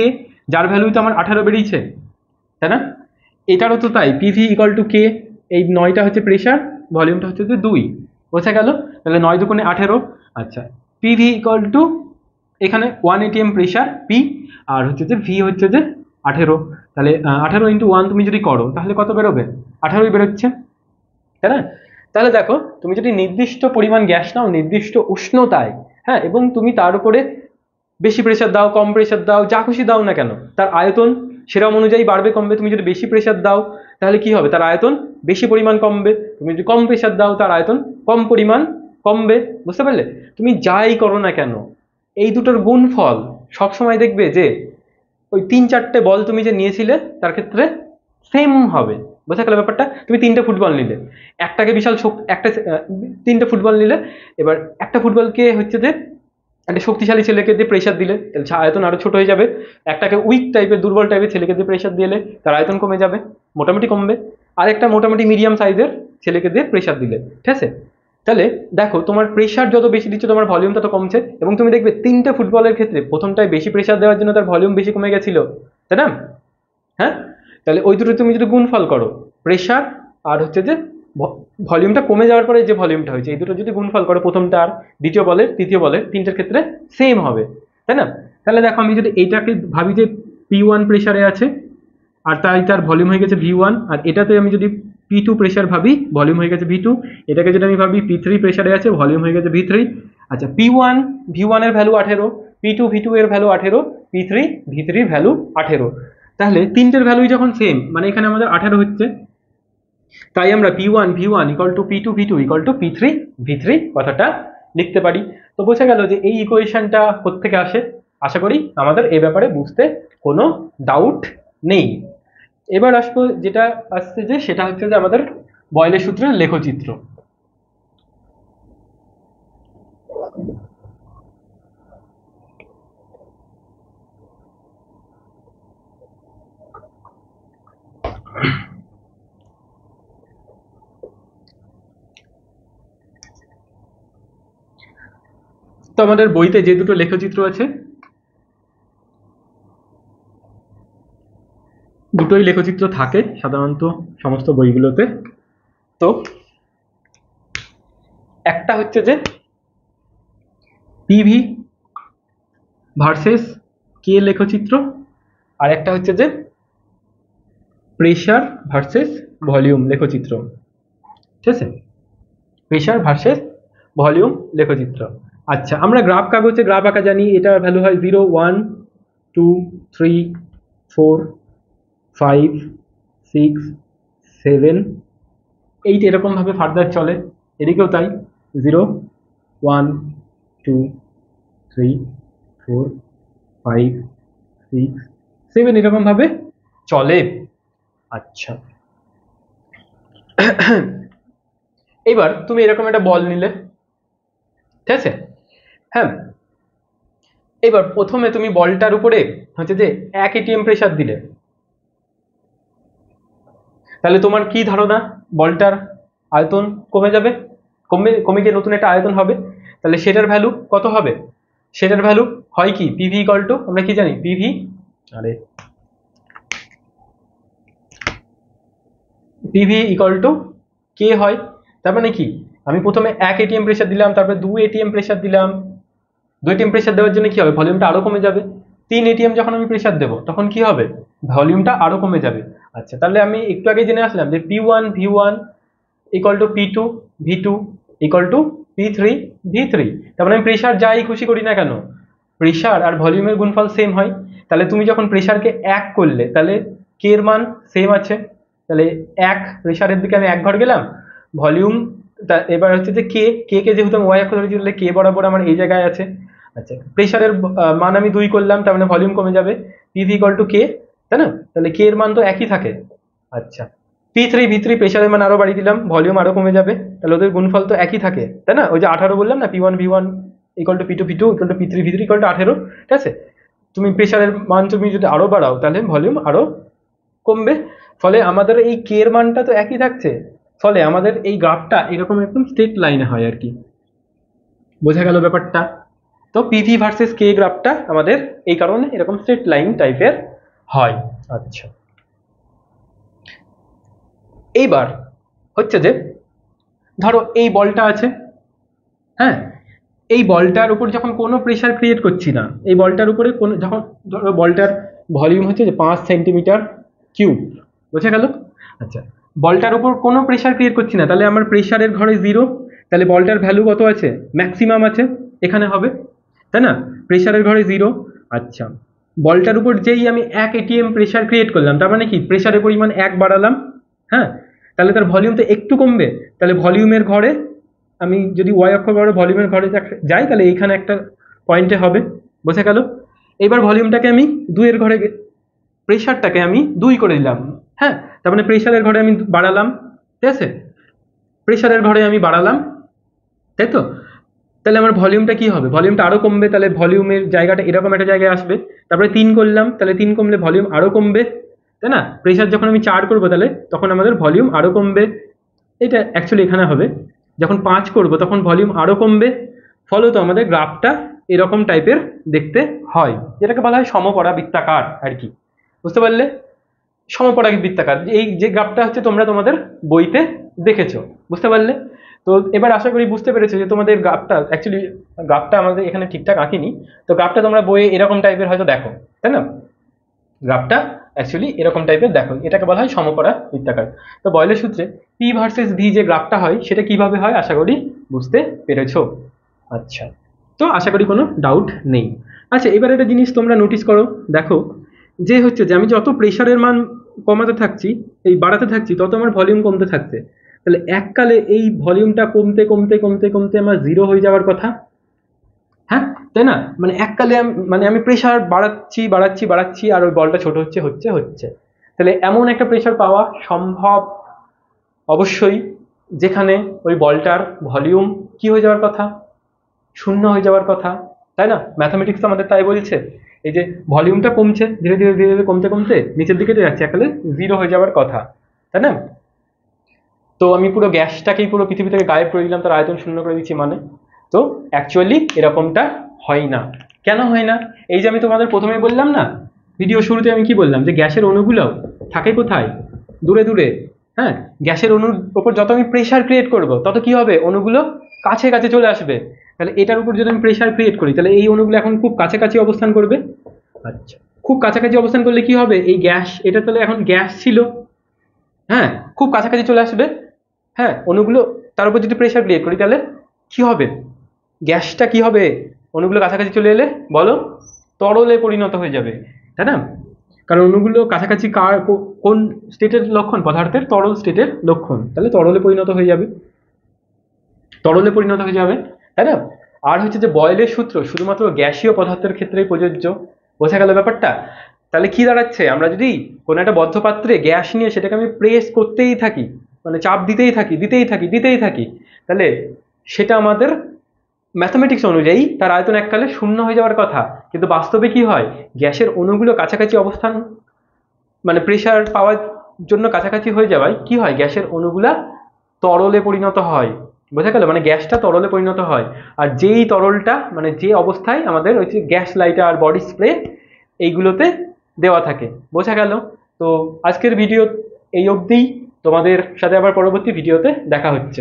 যার ভ্যালু তো আমার 18 বেরিয়েছে, তাই না? এটারও তো তাই, PV ইকুয়াল টু K, এই 9টা হচ্ছে প্রেশার, ভলিউমটা হচ্ছে যে 2। বোঝা গেল? তাহলে 9 দুগুণে 18। আচ্ছা, PV ইকুয়াল টু এখানে 1 ATM প্রেশার P, আর হচ্ছে যে V হচ্ছে যে 18, তাহলে 18 ইন্টু 1 তুমি যদি করো তাহলে কত বেরোবে? 18ই বেরোচ্ছে, তাই না? তাহলে দেখো, তুমি যদি নির্দিষ্ট পরিমাণ গ্যাস নাও নির্দিষ্ট উষ্ণতায়, হ্যাঁ, এবং তুমি তার উপরে বেশি প্রেশার দাও, কম প্রেশার দাও, যা খুশি দাও না কেন, তার আয়তন সেরকম অনুযায়ী বাড়বে কমবে। তুমি যদি বেশি প্রেশার দাও তাহলে কি হবে, তার আয়তন বেশি পরিমাণ কমবে। তুমি যদি কম প্রেশার দাও তার আয়তন কম পরিমাণ কমবে। বুঝতে পারলে? তুমি যাই করো না কেন এই দুটোর গুণফল সবসময় দেখবে যে ওই 3-4টে বল তুমি যে নিয়েছিলে তার ক্ষেত্রে সেম হবে। বোঝা গেল ব্যাপারটা? তুমি 3টে ফুটবল নিলে, একটাকে বিশাল একটা 3টে ফুটবল নিলে, এবার একটা ফুটবলকে হচ্ছে যে একটা শক্তিশালী ছেলেকে দিয়ে প্রেশার দিলে তাহলে আয়তন আরো ছোট হয়ে যাবে, একটাকে উইক টাইপের দুর্বল টাইপের ছেলেকে দিয়ে প্রেশার দিলে তার আয়তন কমে যাবে, মোটামুটি কমবে। আর একটা মোটামুটি মিডিয়াম সাইজের ছেলেকে দিয়ে প্রেশার দিলে, ঠিক আছে। তাহলে দেখো তোমার প্রেশার যত বেশি দিচ্ছ তোমার ভলিউম তত কমছে, এবং তুমি দেখবে তিনটে ফুটবলের ক্ষেত্রে প্রথমটায় বেশি প্রেশার দেওয়ার জন্য তার ভলিউম বেশি কমে গেছিল, তাই না? হ্যাঁ, তাহলে ওই দুটো তুমি যদি গুণফল করো, প্রেশার আর হচ্ছে যে ভলিউমটা কমে যাওয়ার পরে যে ভলিউমটা হয়েছে, এই দুটো যদি গুণফল করো প্রথমটা আর দ্বিতীয় বলের তৃতীয় বলের তিনটের ক্ষেত্রে সেম হবে, তাই না? তাহলে দেখো আমি যদি এইটাকে ভাবি যে P1 প্রেশারে আছে আর তাই তার ভলিউম হয়ে গেছে V1, আর এটাতে আমি যদি P2 প্রেশার ভাবি ভলিউম হয়ে গেছে V2, এটাকে যদি আমি ভাবি P3 প্রেশারে আছে ভলিউম হয়ে গেছে V3। আচ্ছা, P1 V1 এর ভ্যালু 18, P2 V2 এর ভ্যালু 18, P3 V3 ভ্যালু 18। তাহলে তিনটের ভ্যালুই যখন সেম, মানে এখানে আমাদের 18 হচ্ছে, তাই আমরা P1 V1 equal to P2 V2 equal to P3 V3 কথাটা লিখতে পারি। তো বোঝা গেল যে এই ইকুয়েশনটা কোত্থেকে আসে। আশা করি আমাদের এ ব্যাপারে বুঝতে কোনো ডাউট নেই। এবার আসবো যেটা আসছে যে সেটা হচ্ছে যে আমাদের বয়লের সূত্রের লেখচিত্র। তো আমাদের বইতে যে দুটো লেখচিত্র আছে দুটোই লেখচিত্র থাকে সাধারণত সমস্ত বইগুলোতে। তো একটা হচ্ছে যে পিভি ভার্সেস কে লেখচিত্র, আর একটা হচ্ছে যে প্রেশার ভার্সেস ভলিউম লেখচিত্র, ঠিক আছে? প্রেশার ভার্সেস ভলিউম লেখচিত্র। আচ্ছা, আমরা গ্রাফ কাগজে গ্রাফ আঁকা জানি, এটার ভ্যালু হয় 0 1 2 3 4 5 6 7 8 এরকম ভাবে ফার্দার চলে, এদিকেও তাই 0 1 2 3 4 5 6 7 এরকম ভাবে চলে। আচ্ছা, এবার তুমি এরকম একটা বল নিলে, ঠিক আছে? হ্যাঁ, এবার প্রথমে তুমি বলটার উপরে হচ্ছে যে 1 ATM প্রেসার দিলে, তাহলে তোমার কি ধারণা? বলটার আয়তন কমে যাবে, কমে গিয়ে নতুন একটা আয়তন হবে। তাহলে সেটার ভ্যালু কত হবে? সেটার ভ্যালু হয় কি পিভি ইকুয়াল টু, আমরা কি জানি পিভি, আরে পিভি ইকুয়াল টু কে হয়। তার মানে কি আমি প্রথমে 1 ATM প্রেসার দিলাম, তারপরে 2 ATM প্রেসার দিলাম, 2 ATM প্রেসার দেওয়ার জন্য কি হবে? ভলিউমটা আরো কমে যাবে। 3 ATM যখন আমি প্রেসার দেবো তখন কি হবে? ভলিউমটা আরো কমে যাবে। আচ্ছা, তাহলে আমি একটু আগে জেনে আসলাম যে P1 V1 equal to P2 V2 equal to P3 V3। তার মানে আমি প্রেসার যাই খুশি করি না কেন, প্রেসার আর ভলিউমের গুণফল সেম হয়। তাহলে তুমি যখন প্রেসারকে 1 করলে তাহলে কে এর মান সেম আছে, তাহলে 1 প্রেসারের দিকে আমি 1 ঘর গেলাম, ভলিউম এবার হচ্ছে যে কে কে যেহেতু আমি ওয়াই অক্ষ ধরেছি তাহলে কে বরাবর আমার এই জায়গায় আছে। আচ্ছা, প্রেসারের মান আমি 2 করলাম, তার মানে ভলিউম কমে যাবে, পিভি ইকুয়াল টু কে, তাই না? তাহলে কে এর মান তো একই থাকে। আচ্ছা, P3 V3 প্রেসারের মান আরো বাড়িয়ে দিলাম, ভলিউম আরো কমে যাবে, তাহলে ওদের গুণফল তো একই থাকে, তাই না? ওই যে 18 বললাম না, P1 V1 equal to P2 V2 equal to P3 V3 equal to 18, ঠিক আছে? তুমি প্রেসারের মান তুমি যদি আরো বাড়াও তাহলে ভলিউম আরো কমবে, ফলে আমাদের এই কে এর মানটা তো একই থাকছে, ফলে আমাদের এই গ্রাফটা এরকম একদম স্ট্রেট লাইনে হয় আর কি। বোঝা গেল ব্যাপারটা? তো পিভি ভার্সেস কে গ্রাফটা আমাদের এই কারণে এরকম স্ট্রেট লাইন টাইপের হয়। আচ্ছা, এইবার হচ্ছে যে ধরো এই বলটা আছে, হ্যাঁ, এই বলটার উপর যখন কোনো প্রেসার ক্রিয়েট করছি না, এই বলটার উপরে কোনো যখন ধরো বলটার ভলিউম হচ্ছে যে 5 সেন্টিমিটার কিউব, বোঝা গেল? আচ্ছা, বলটার উপর কোনো প্রেসার ক্রিয়েট করছি না, তাহলে আমার প্রেসারের ঘরে 0, তাহলে বলটার ভ্যালু কত আছে? ম্যাক্সিমাম আছে এখানে হবে, তাই না? প্রেসারের ঘরে 0। আচ্ছা, বলটার উপর যেই আমি 1 ATM প্রেসার ক্রিয়েট করলাম, তার মানে কি প্রেসারের পরিমাণ 1 বাড়ালাম, হ্যাঁ, তাহলে তার ভলিউম তো একটু কমবে, তাহলে ভলিউমের ঘরে আমি যদি ওয়াই অক্ষ ঘরে ভলিউমের ঘরে যাই তাহলে এইখানে একটা পয়েন্টে হবে, বোঝা গেল? এবার ভলিউমটাকে আমি 2 এর ঘরে, প্রেসারটাকে আমি 2 করে দিলাম, হ্যাঁ, তার মানে প্রেসারের ঘরে আমি বাড়ালাম, ঠিক আছে? প্রেসারের ঘরে আমি বাড়ালাম, তাই তো? তাহলে আমার ভলিউমটা কি হবে, ভলিউমটা আরো কমবে, তাহলে ভলিউমের জায়গাটা এরকম একটা জায়গায় আসবে। তারপরে 3 করলাম, তাহলে 3 কমলে ভলিউম আরো কমবে, তাই না? প্রেশার যখন আমি 4 করবো তাহলে তখন আমাদের ভলিউম আরো কমবে। এটা অ্যাকচুয়ালি এখানে হবে, যখন 5 করব তখন ভলিউম আরো কমবে। ফলত আমাদের গ্রাফটা এরকম টাইপের দেখতে হয়, যেটাকে বলা হয় সমপরা বৃত্তাকার আর কি। বুঝতে পারলে? সমপরা বৃত্তাকার, এই যে গ্রাফটা হচ্ছে তোমরা তোমাদের বইতে দেখেছো। বুঝতে পারলে? তো এবার আশা করি বুঝতে পেরেছো যে তোমাদের গ্রাফটা অ্যাকচুয়ালি, গ্রাফটা আমাদের এখানে ঠিকঠাক আঁকিনি, তো গ্রাফটা তোমরা বইয়ে এরকম টাইপের হয়তো দেখো, তাই না? গ্রাফটা অ্যাকচুয়ালি এরকম টাইপের দেখো, এটাকে বলা হয় সমকরা বৃত্তাকার। তো বয়লের সূত্রে পি ভার্সেস ভি যে গ্রাফটা হয় সেটা কিভাবে হয় আশা করি বুঝতে পেরেছো। আচ্ছা, তো আশা করি কোনো ডাউট নেই। আচ্ছা, এবার একটা জিনিস তোমরা নোটিস করো, দেখো যে হচ্ছে যে আমি যত প্রেশারের মান কমাতে থাকছি, এই বাড়াতে থাকছি, তত আমার ভলিউম কমতে থাকছে। তাহলে এককালে এই ভলিউমটা কমতে কমতে কমতে কমতে আমার জিরো হয়ে যাওয়ার কথা, হ্যাঁ তাই না? মানে এককালে মানে আমি প্রেশার বাড়াচ্ছি বাড়াচ্ছি বাড়াচ্ছি আর ওই বলটা ছোট হচ্ছে হচ্ছে হচ্ছে। তাহলে এমন একটা প্রেশার পাওয়া সম্ভব অবশ্যই যেখানে ওই বলটার ভলিউম কি হয়ে যাওয়ার কথা, শূন্য হয়ে যাওয়ার কথা, তাই না? ম্যাথামেটিক্স আমাদের তাই বলছে, এই যে ভলিউমটা কমছে ধীরে ধীরে ধীরে ধীরে কমতে কমতে নিচের দিকে যাচ্ছে, এককালে জিরো হয়ে যাওয়ার কথা, তাই না? তো আমি পুরো গ্যাসটাকেই পুরো পৃথিবী থেকে গায়েব করে দিলাম, তার আয়তন শূন্য করে দিচ্ছি মানে, তো অ্যাকচুয়ালি এরকমটা হয় না। কেন হয় না? এই যে আমি তোমাদের প্রথমে বললাম না, ভিডিও শুরুতে আমি কি বললাম, যে গ্যাসের অণুগুলো থাকে কোথায়, দূরে দূরে। হ্যাঁ, গ্যাসের অণুর ওপর যত আমি প্রেশার ক্রিয়েট করব তত কি হবে, অণুগুলো কাছে কাছে চলে আসবে। তাহলে এটার উপর যদি আমি প্রেশার ক্রিয়েট করি তাহলে এই অণুগুলো এখন খুব কাছাকাছি অবস্থান করবে। আচ্ছা, খুব কাছাকাছি অবস্থান করলে কি হবে, এই গ্যাস, এটা তাহলে এখন গ্যাস ছিল, হ্যাঁ, খুব কাছাকাছি চলে আসবে। হ্যাঁ, অণুগুলো তার উপর যদি প্রেশার ক্রিয়েট করি তাহলে কি হবে, গ্যাসটা কি হবে, অণুগুলো কাছাকাছি চলে এলে বলো, তরলে পরিণত হয়ে যাবে, তাই না? কারণ অণুগুলো কাছাকাছি কোন স্টেটের লক্ষণ, পদার্থের তরল স্টেটের লক্ষণ, তাহলে তরলে পরিণত হয়ে যাবে, তরলে পরিণত হয়ে যাবে, তাই না? আর হচ্ছে যে বয়েলের সূত্র শুধুমাত্র গ্যাসীয় পদার্থের ক্ষেত্রেই প্রযোজ্য। বোঝা গেল ব্যাপারটা? তাহলে কি দাঁড়াচ্ছে, আমরা যদি কোনো একটা বদ্ধ পাত্রে গ্যাস নিয়ে সেটাকে আমি প্রেস করতেই থাকি, মানে চাপ দিতেই থাকি দিতেই থাকি দিতেই থাকি, তাহলে সেটা আমাদের ম্যাথামেটিক্স অনুযায়ী তার আয়তন এককালে শূন্য হয়ে যাওয়ার কথা। কিন্তু বাস্তবে কি হয়, গ্যাসের অণুগুলো কাছাকাছি অবস্থান, মানে প্রেশার পাওয়ার জন্য কাছাকাছি হয়ে যাওয়ায় কি হয়, গ্যাসের অণুগুলা তরলে পরিণত হয়। বোঝা গেল? মানে গ্যাসটা তরলে পরিণত হয়। আর যেই তরলটা মানে যে অবস্থায় আমাদের ওই যে গ্যাস লাইটার আর বডি স্প্রে এইগুলোতে দেওয়া থাকে। বোঝা গেল? তো আজকের ভিডিও এই অবধিই, তোমাদের সাথে আবার পরবর্তী ভিডিওতে দেখা হচ্ছে।